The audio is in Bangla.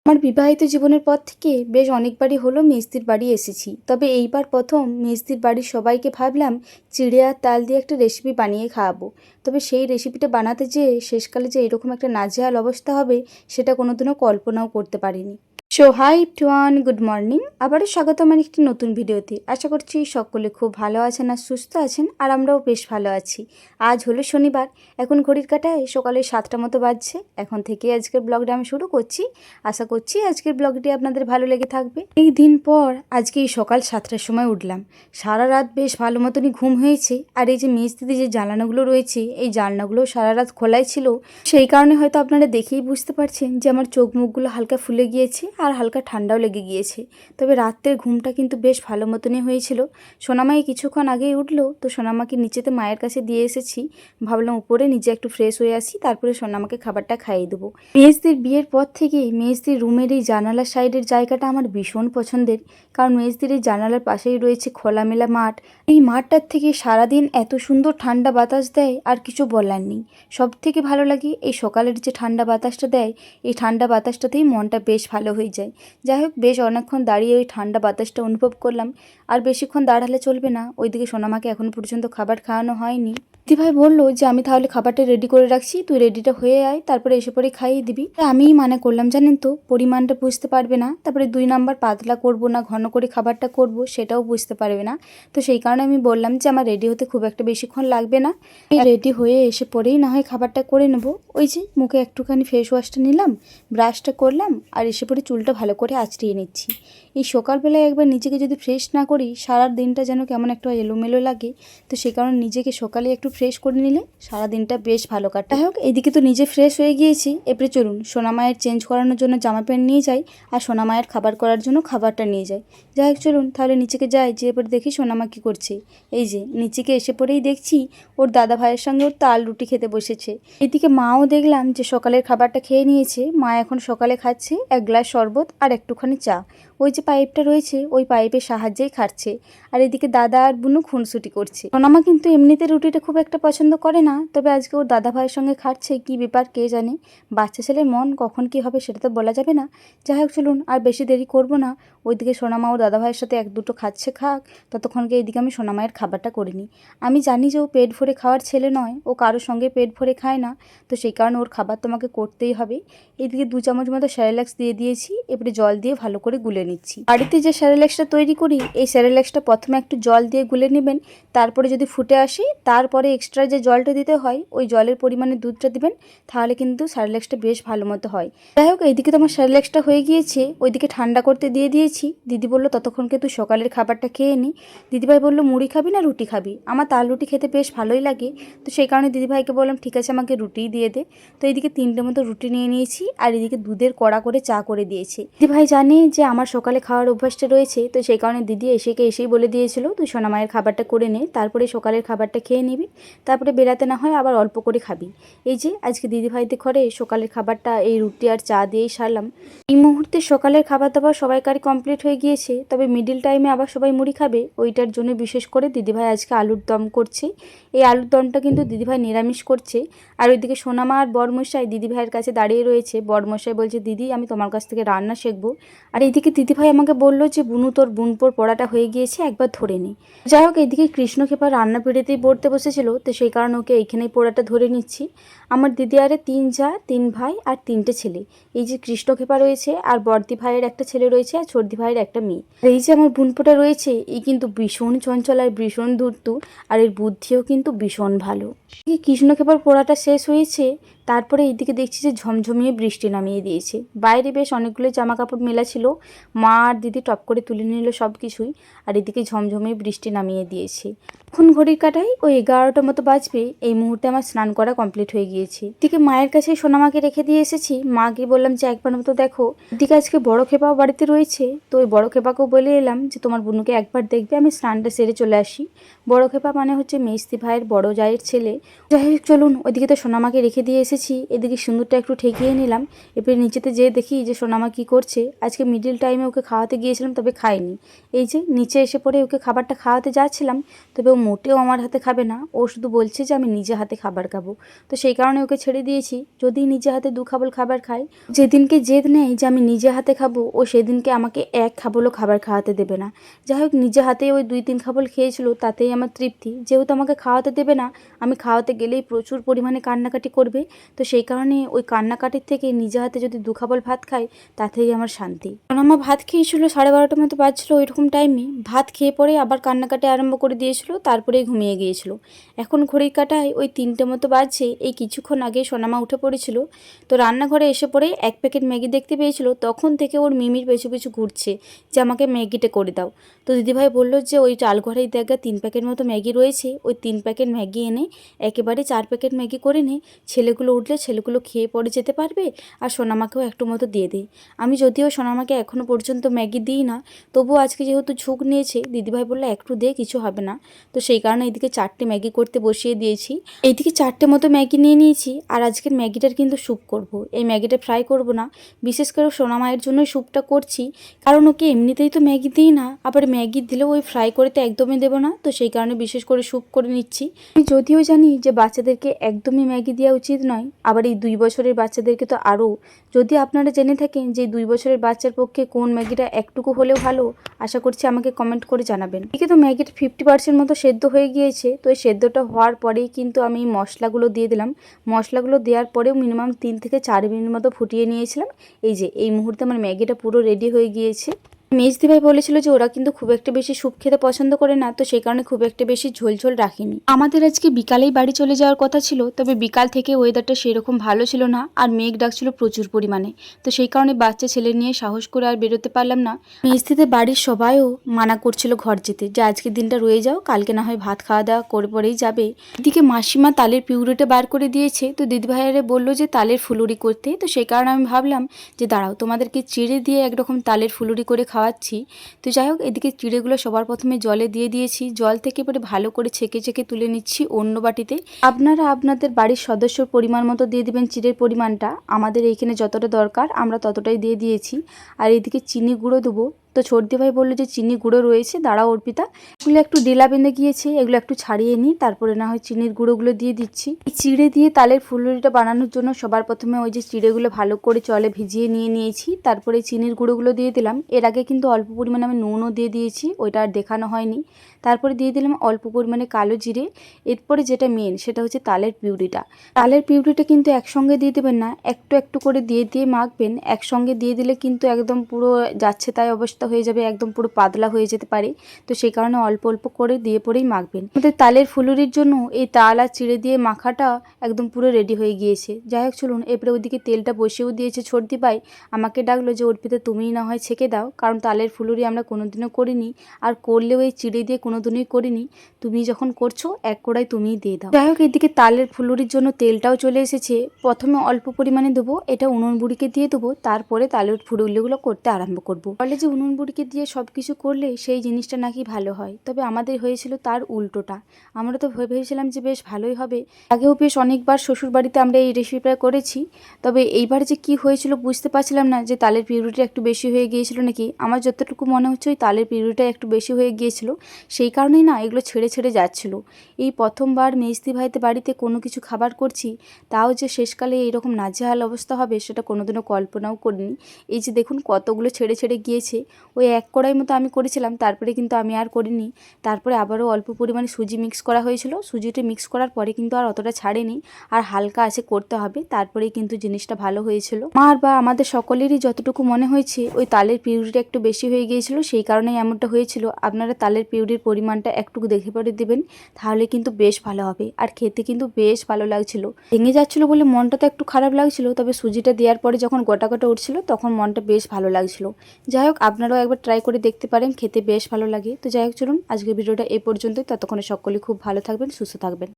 আমার বিবাহিত জীবনের পর থেকে বেশ অনেকবারই হলো মেজদির বাড়ি এসেছি, তবে এইবার প্রথম মেজদির বাড়ির সবাইকে ভাবলাম চিড়ে আর তাল দিয়ে একটা রেসিপি বানিয়ে খাওয়াবো। তবে সেই রেসিপিটা বানাতে যেয়ে শেষকালে যে এরকম একটা নাজেহাল অবস্থা হবে সেটা কোনোদিনও কল্পনাও করতে পারিনি। Hi everyone, good morning. আবারও স্বাগত আমার একটি নতুন ভিডিওতে। আশা করছি সকলে খুব ভালো আছেন আর সুস্থ আছেন, আর আমরাও বেশ ভালো আছি। আজ হলো শনিবার, এখন ঘড়ির কাঁটায় সকালে 7টা মতো বাজছে। এখন থেকে আজকের ব্লগটা আমি শুরু করছি। আশা করছি আজকের ব্লগটি আপনাদের ভালো লেগে থাকবে। এই দিন পর আজকে এই সকাল 7টার সময় উঠলাম। সারা রাত বেশ ভালো মতনই ঘুম হয়েছে, আর এই যে মেঝেতে যে জানালাগুলো রয়েছে এই জানলাগুলো সারা রাত খোলাই ছিল, সেই কারণে হয়তো আপনারা দেখেই বুঝতে পারছেন যে আমার চোখ মুখগুলো হালকা ফুলে গিয়েছে আর হালকা ঠান্ডাও লেগে গিয়েছে। তবে রাত্রের ঘুমটা কিন্তু বেশ ভালো মতনই হয়েছিল। সোনামাই কিছুক্ষণ আগেই উঠলো, তো সোনামাকে নিচেতে মায়ের কাছে দিয়ে এসেছি। ভাবলাম উপরে নিজে একটু ফ্রেশ হয়ে আসি, তারপরে সোনামাকে খাবারটা খাইয়ে দেবো। মেজদির বিয়ের পর থেকে মেজদির রুমের এই জানালার সাইডের জায়গাটা আমার ভীষণ পছন্দের, কারণ মেজদির এই জানালার পাশেই রয়েছে খোলামেলা মাঠ। এই মাঠটার থেকে সারাদিন এত সুন্দর ঠান্ডা বাতাস দেয় আর কিছু বলার নেই। সব থেকে ভালো লাগে এই সকালের যে ঠান্ডা বাতাসটা দেয়, এই ঠান্ডা বাতাসটাতেই মনটা বেশ ভালো হয়ে যায়। যাই হোক, বেশ অনেকক্ষণ দাঁড়িয়ে ওই ঠান্ডা বাতাসটা অনুভব করলাম। আর বেশিক্ষণ দাঁড়ালে চলবে না, ওইদিকে সোনামাকে এখনো পর্যন্ত খাবার খাওয়ানো হয়নি। দিদিভাই বললো যে আমি তাহলে খাবারটা রেডি করে রাখছি, তুই রেডিটা হয়ে আয়, তারপরে এসে পরে খাইয়ে দিবি। আমিই মানা করলাম, জানেন তো পরিমাণটা বুঝতে পারবে না, তারপরে 2 নাম্বার পাতলা করব না ঘন করে খাবারটা করব সেটাও বুঝতে পারবে না। তো সেই কারণে আমি বললাম যে আমার রেডি হতে খুব একটা বেশিক্ষণ লাগবে না, রেডি হয়ে এসে পরেই না হয় খাবারটা করে নেবো। ওই যে মুখে একটুখানি ফেস ওয়াশটা নিলাম, ব্রাশটা করলাম, আর এসে পরে চুলটা ভালো করে আঁচড়িয়ে নিচ্ছি। এই সকালবেলায় একবার নিজেকে যদি ফ্রেশ না করি সারা দিনটা যেন কেমন একটা এলোমেলো লাগে। তো সেই কারণে নিজেকে সকালে একটু ফ্রেশ করে নিলে সারা দিনটা বেশ ভালো কাটে। যাই হোক, এদিকে তো নিজে ফ্রেশ হয়ে গিয়েছি, এবারে চলুন সোনামায়ের চেঞ্জ করানোর জন্য জামা প্যান্ট নিয়ে যাই, আর সোনামায়ের খাবার করার জন্য খাবারটা নিয়ে যাই। যাই হোক চলুন তাহলে নিচেকে যাই, যে এবার দেখি সোনামা কী করছে। এই যে নিচেকে এসে পরেই দেখছি ওর দাদা ভাইয়ের সঙ্গে ওর তাল রুটি খেতে বসেছে। এদিকে মাও দেখলাম যে সকালের খাবারটা খেয়ে নিয়েছে। মা এখন সকালে খাচ্ছে 1 গ্লাস শরবত আর একটুখানি চা। ওই যে পাইপটা রয়েছে ওই পাইপের সাহায্যেই খাচ্ছে। আর এদিকে দাদা আর বুনু খুনসুটি করছে। সোনামা কিন্তু এমনিতে রুটিটা খুব একটা পছন্দ করে না, তবে আজকে ওর দাদা ভাইয়ের সঙ্গে খাচ্ছে, কি ব্যাপার কে জানে। বাচ্চা ছেলের মন কখন কি হবে সেটা তো বলা যাবে না। যাই হোক চলুন আর বেশি দেরি করব না। ওইদিকে সোনামা ওর দাদা ভাইয়ের সাথে 1-2টো খাচ্ছে, খাক, ততক্ষণকে এইদিকে আমি সোনামায়ের খাবারটা করে নিই। আমি জানি যে ও পেট ভরে খাওয়ার ছেলে নয়, ও কারোর সঙ্গে পেট ভরে খায় না, তো সেই কারণে ওর খাবার তোমাকে করতেই হবে। এদিকে 2 চামচ মতো স্যারেলাক্স দিয়ে দিয়েছি, এবারে জল দিয়ে ভালো করে গুলে নিচ্ছি। বাড়িতে যে স্যারেলাক্সটা তৈরি করি এই স্যারেলাক্সটা প্রথমে একটু জল দিয়ে গুলে নেবেন, তারপরে যদি ফুটে আসে তারপরে এক্সট্রা যে জলটা দিতে হয় ওই জলের পরিমাণে দুধটা দিবেন, তাহলে কিন্তু স্যারেলাক্সটা বেশ ভালো মতো হয়। যাই হোক, এইদিকে তো আমার স্যারেলাক্সটা হয়ে গিয়েছে, ওইদিকে ঠান্ডা করতে দিয়ে দিয়েছি। দিদি বললো ততক্ষণকে তুই সকালের খাবারটা খেয়ে নি। দিদিভাই বললো মুড়ি খাবি না রুটি খাবি, আমার তাল রুটি খেতে বেশ ভালোই লাগে, তো সেই কারণে দিদিভাইকে বললাম ঠিক আছে আমাকে রুটিই দিয়ে দে। তো এইদিকে 3টে মতো রুটি নিয়ে নিয়েছি, আর এদিকে দুধের কড়া করে চা করে দিয়েছি। দিদিভাই জানে যে আমার সকালে খাওয়ার অভ্যাসটা রয়েছে, তো সেই কারণে দিদি এসেই বলে দিয়েছিল তুই সোনামায়ের খাবারটা করে নে, তারপরে সকালের খাবারটা খেয়ে নিবি, তারপরে বেরাতে না হয় আবার অল্প করে খাবি। এই যে আজকে দিদিভাইদের ঘরে সকালের খাবারটা এই রুটি আর চা দিয়েই সারলাম। এই মুহূর্তে সকালের খাবার দাবার সবাইকারই কমপ্লিট হয়ে গিয়েছে, তবে মিডিল টাইমে আবার সবাই মুড়ি খাবে, ওইটার জন্য বিশেষ করে দিদিভাই আজকে আলুর দম করছে। এই আলুর দমটা কিন্তু দিদিভাই নিরামিষ করছে। আর ওইদিকে সোনামা আর বড়মশাই দিদিভাইয়ের কাছে দাঁড়িয়ে রয়েছে। বড়মশাই বলছে দিদি আমি তোমার কাছ থেকে রান্না শিখবো। আর এইদিকে দিদিভাই আমাকে বললো যে বুনু তোর বুনপোর পড়াটা হয়ে গিয়েছে, একবার ধরে নে। যাই হোক, এইদিকে কৃষ্ণক্ষেপা রান্না পিড়িতেই পড়তে বসেছিল, তো সেই কারণে ওকে এইখানেই পড়াটা ধরে নিচ্ছি। আমার দিদি আরে 3 যা 3 ভাই আর 3টে ছেলে। এই যে কৃষ্ণক্ষেপা রয়েছে, আর বড়দি ভাইয়ের একটা ছেলে রয়েছে, আর ছোটদি ভাইয়ের একটা মেয়ে। আর এই যে আমার বুনপোটা রয়েছে এই কিন্তু ভীষণ চঞ্চল আর ভীষণ ধূর্ত, আর এর বুদ্ধিও কিন্তু ভীষণ ভালো। এই কৃষ্ণক্ষেপার পড়াটা শেষ হয়েছে, তারপরে এইদিকে দেখছি যে ঝমঝমিয়ে বৃষ্টি নামিয়ে দিয়েছে। বাইরে বেশ অনেকগুলো জামা কাপড় মেলা ছিল, মা আর দিদি টপ করে তুলে নিল সব কিছুই, আর এদিকে ঝমঝমিয়ে বৃষ্টি নামিয়ে দিয়েছে। এখন ঘড়ির কাটাই ওই 11টা মতো বাজবে। এই মুহূর্তে আমার স্নান করা কমপ্লিট হয়ে গিয়েছে। এদিকে মায়ের কাছে সোনামাকে রেখে দিয়ে এসেছি, মাকে বললাম যে একবার মতো দেখো। এদিকে আজকে বড় খেপাও বাড়িতে রয়েছে, তো ওই বড় খেপাকেও বলে এলাম যে তোমার বুনুকে একবার দেখবে, আমি স্নানটা সেরে চলে আসি। বড় খেপা মানে হচ্ছে মেজদি ভাইয়ের বড় জায়ের ছেলে। যাই হোক চলুন, ওইদিকে তো সোনামাকে রেখে দিয়ে এসেছি। এসেছি, এদিকে সিঁদুরটা একটু ঠেকিয়ে নিলাম। এরপরে নিচেতে যেয়ে দেখি যে সোনামা কী করছে। আজকে মিডিল টাইমে ওকে খাওয়াতে গিয়েছিলাম, তবে খায়নি। এই যে নিচে এসে পড়ে ওকে খাবারটা খাওয়াতে যাচ্ছিলাম, তবে ও মোটেও আমার হাতে খাবে না। ও শুধু বলছে যে আমি নিজে হাতে খাবার খাবো। তো সেই কারণে ওকে ছেড়ে দিয়েছি। যদি নিজে হাতে দু খাবল খাবার খায়, যেদিনকে জেদ নেয় যে আমি নিজে হাতে খাবো, ও সেদিনকে আমাকে এক খাবলও খাবার খাওয়াতে দেবে না। যাই হোক, নিজে হাতেই ওই 2-3 খাবল খেয়েছিল, তাতেই আমার তৃপ্তি। যেহেতু আমাকে খাওয়াতে দেবে না, আমি খাওয়াতে গেলেই প্রচুর পরিমাণে কান্নাকাটি করবে। তো সেই কারণে ওই কান্নাকাটির থেকে নিজে হাতে যদি 2 খাবল ভাত খাই, তাতেই আমার শান্তি। কারণ আমার ভাত খেয়েছিল 12:30টার মতো বাজছিল ওইরকম টাইমে। ভাত খেয়ে পরে আবার কান্নাকাটি আরম্ভ করে দিয়েছিল, তারপরেই ঘুমিয়ে গিয়েছিল। এখন ঘড়ির কাঁটায় ওই 3টে মতো বাজছে। এই কিছুক্ষণ আগে সোনামা উঠে পড়েছিল। তো রান্নাঘরে এসে পড়ে 1 প্যাকেট ম্যাগি দেখতে পেয়েছিল। তখন থেকে ওর মিমির পেছু পেছু ঘুরছে যে আমাকে ম্যাগিটা করে দাও। তো দিদিভাই বললো যে ওই চালঘরেই দেখা 3 প্যাকেট মতো ম্যাগি রয়েছে, ওই 3 প্যাকেট ম্যাগি এনে একেবারে 4 প্যাকেট ম্যাগি করে নে। ছেলেগুলো উঠলে ছেলেগুলো খেয়ে পরে যেতে পারবে, আর সোনামাকেও একটু মতো দিয়ে দে। আমি যদিও সোনামাকে এখনও পর্যন্ত ম্যাগি দিই না, তবুও আজকে যেহেতু ঝুঁক নিয়েছে, দিদিভাই বললো একটু দে, কিছু হবে না। তো সেই কারণে এদিকে 4টে ম্যাগি করতে বসিয়ে দিয়েছি। এইদিকে 4টে মতো ম্যাগি নিয়ে নিয়েছি। আর আজকের ম্যাগিটার কিন্তু স্যুপ করব। এই ম্যাগিটা ফ্রাই করব না, বিশেষ করে সোনামায়ের জন্যই স্যুপটা করছি। কারণ ওকে এমনিতেই তো ম্যাগি দিই না, আবার ম্যাগি দিলেও ওই ফ্রাই করে তো একদমই দেবো না। তো সেই কারণে বিশেষ করে স্যুপ করে নিচ্ছি। আমি যদিও জানি যে বাচ্চাদেরকে একদমই ম্যাগি দেওয়া উচিত নয়, আবার এই 2 বছরের বাচ্চাদেরকে তো আরও। যদি আপনারা জেনে থাকেন যে 2 বছরের বাচ্চার পক্ষে কোন ম্যাগিটা একটুকু হলেও ভালো, আশা করছি আমাকে কমেন্ট করে জানাবেন। এদিকে তো ম্যাগিটা 50% মতো সেদ্ধ হয়ে গিয়েছে। তো এই সেদ্ধটা হওয়ার পরেই কিন্তু আমি মশলাগুলো দিয়ে দিলাম। মশলাগুলো দেওয়ার পরেও মিনিমাম 3 থেকে 4 মিনিট মতো ফুটিয়ে নিয়েছিলাম। এই যে এই মুহূর্তে আমার ম্যাগিটা পুরো রেডি হয়ে গিয়েছে। মেজদিভাই বলেছিল যে ওরা কিন্তু খুব একটা বেশি স্যুপ খেতে পছন্দ করে না, তো সেই কারণে খুব একটা বেশি ঝোল ঝোল রাখিনি। আমাদের আজকে বিকালেই বাড়ি চলে যাওয়ার কথা ছিল, তবে বিকাল থেকে ওয়েদারটা সেরকম ভালো ছিল না, আর মেঘ ডাকছিল প্রচুর পরিমাণে। তো সেই কারণে বাচ্চা ছেলে নিয়ে সাহস করে আর বেরোতে পারলাম না। মেজদিদের বাড়ির সবাইও মানা করছিল ঘর যেতে, যে আজকের দিনটা রয়ে যাও, কালকে না হয় ভাত খাওয়া দাওয়া করে পরেই যাবে। এদিকে মাসিমা তালের পিউরিটা বার করে দিয়েছে। তো দিদিভাইয়ারে বললো যে তালের ফুলুরি করতে। তো সেই কারণে আমি ভাবলাম যে দাঁড়াও, তোমাদেরকে চিড়ে দিয়ে একরকম তালের ফুলুরি করে খাওয়াচ্ছি। তো যাই হোক, এদিকে চিড়েগুলো সবার প্রথমে জলে দিয়ে দিয়েছি। জল থেকে এবারে ভালো করে ছেঁকে ছেঁকে তুলে নিচ্ছি অন্য বাটিতে। আপনারা আপনাদের বাড়ির সদস্যর পরিমাণ মতো দিয়ে দিবেন চিড়ের পরিমাণটা। আমাদের এইখানে যতটা দরকার আমরা ততটাই দিয়ে দিয়েছি। আর এদিকে চিনি গুঁড়ো দেবো। তো ছোটদি ভাই বললো যে চিনি গুঁড়ো রয়েছে, দাঁড়াও অর্পিতা, এগুলো একটু ডেলা বেঁধে গিয়েছে, এগুলো একটু ছাড়িয়ে নিই, তারপরে না হয় চিনির গুঁড়োগুলো দিয়ে দিচ্ছি। এই চিড়ে দিয়ে তালের ফুলুরিটা বানানোর জন্য সবার প্রথমে ওই যে চিড়েগুলো ভালো করে জলে ভিজিয়ে নিয়েছি, তারপরে চিনির গুঁড়োগুলো দিয়ে দিলাম। এর আগে কিন্তু অল্প পরিমাণে আমি নুনও দিয়ে দিয়েছি, ওইটা আর দেখানো হয়নি। তারপরে দিয়ে দিলাম অল্প পরিমাণে কালো জিরে। এরপরে যেটা মেন সেটা হচ্ছে তালের পিউরিটা। তালের পিউরিটা কিন্তু একসঙ্গে দিয়ে দেবেন না, একটু একটু করে দিয়ে দিয়ে মাখবেন। একসঙ্গে দিয়ে দিলে কিন্তু একদম পুরো যাচ্ছে তাই অবস্থা হয়ে যাবে, একদম পুরো পাতলা হয়ে যেতে পারে। তো সেই কারণে অল্প অল্প করে দিয়ে পরেই মাখবেন। আমাদের তালের ফুলুরির জন্য এই তাল আর চিড়ে দিয়ে মাখাটা একদম পুরো রেডি হয়ে গিয়েছে। যাই হোক চলুন, এরপরে ওইদিকে তেলটা বসিয়েও দিয়েছে ছোটদি ভাই। আমাকে ডাকলো যে অর্পিতা তুমিই না হয় ছেঁকে দাও, কারণ তালের ফুলুরি আমরা কোনোদিনও করিনি, আর করলেও এই চিড়ে দিয়ে কোনোদিনই করিনি। তুমি যখন করছো এক কড়াই তুমিই দিয়ে দাও। যাই হোক, এদিকে তালের ফুলুরির জন্য তেলটাও চলে এসেছে। প্রথমে অল্প পরিমাণে দেবো, এটা উনুন বুড়িকে দিয়ে দেবো, তারপরে তালের ফুলুরিগুলো করতে আরম্ভ করবো। বলে যে উনুন বুড়িকে দিয়ে সব কিছু করলে সেই জিনিসটা নাকি ভালো হয়, তবে আমাদের হয়েছিল তার উল্টোটা। আমরা তো ভেবেছিলাম যে বেশ ভালোই হবে। আগেও বেশ অনেকবার শ্বশুর বাড়িতে আমরা এই রেসিপিটা করেছি, তবে এইবার যে কি হয়েছিল বুঝতে পারছিলাম না, যে তালের পিউরিটা একটু বেশি হয়ে গিয়েছিল নাকি। আমার যতটুকু মনে হচ্ছে ওই তালের পিউরিটা একটু বেশি হয়ে গিয়েছিল, সেই কারণেই না এগুলো ছেড়ে ছেড়ে যাচ্ছিল। এই প্রথমবার মেজদি ভাইতে বাড়িতে কোনো কিছু খাবার করছি, তাও যে শেষকালে এইরকম নাজেহাল অবস্থা হবে সেটা কোনোদিনও কল্পনাও করিনি। এই যে দেখুন কতগুলো ছেড়ে ছেড়ে গিয়েছে। ওই 1 কড়াই মতো আমি করেছিলাম, তারপরে কিন্তু আমি আর করিনি। তারপরে আবারও অল্প পরিমাণে সুজি মিক্স করা হয়েছিল। সুজিটা মিক্স করার পরে কিন্তু আর অতটা ছাড়েনি, আর হালকা আছে করতে হবে, তারপরেই কিন্তু জিনিসটা ভালো হয়েছিল। মার বা আমাদের সকলেরই যতটুকু মনে হয়েছে ওই তালের পিউরিটা একটু বেশি হয়ে গিয়েছিল, সেই কারণেই এমনটা হয়েছিল। আপনারা তালের পিউরির পরিমাণটা একটু দেখে পরে দেবেন, তাহলে কিন্তু বেশ ভালো হবে। আর খেতে কিন্তু বেশ ভালো লাগছিল। ভেঙে যাচ্ছিল বলে মনটা তো একটু খারাপ লাগছিল, তবে সুজিটা দেওয়ার পরে যখন গোটা গোটা উঠছিল তখন মনটা বেশ ভালো লাগছিল। যাই হোক, আপনারাও একবার ট্রাই করে দেখতে পারেন, খেতে বেশ ভালো লাগে। তো যাই হোক চলুন, আজকের ভিডিওটা এই পর্যন্তই। ততক্ষণে সকলেই খুব ভালো থাকবেন, সুস্থ থাকবেন।